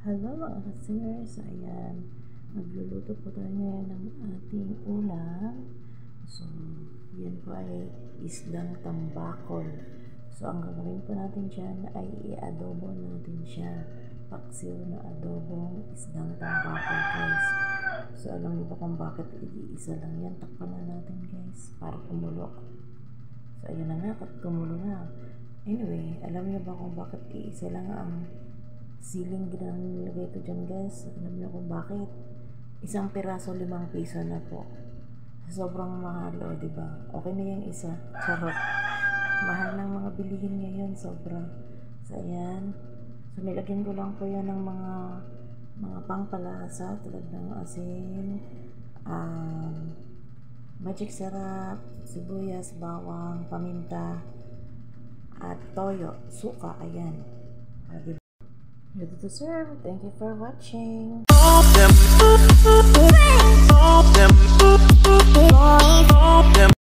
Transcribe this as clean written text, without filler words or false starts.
Hello mga ka-singers, ayan, magluluto po tayo ngayon ng ating ulam. So, yan po ay isdang tambakol. So, ang gagawin po natin dyan ay i-adobo natin siya. Paksiw na adobong isdang tambakol, guys. So, alam niyo ba kung bakit i-isa lang yan? Takpan na natin, guys, para kumulo. So, ayan na nga, kumulo na. Anyway, alam niyo ba kung bakit i-isa lang ang siling ginanilagay ko dyan, guys? Alam niyo kung bakit? Isang piraso, 5 piso na po. Sobrang mahal, o diba? Okay na yung isa. Charot. Mahal ng mga bilihin ngayon, sobra. So, ayan. So, nilagyan ko lang po yan ng mga pangpalasa, tulad ng asin, magic sarap, sibuyas, bawang, paminta, at toyo, suka, ayan. Diba? Ready to serve. Thank you for watching.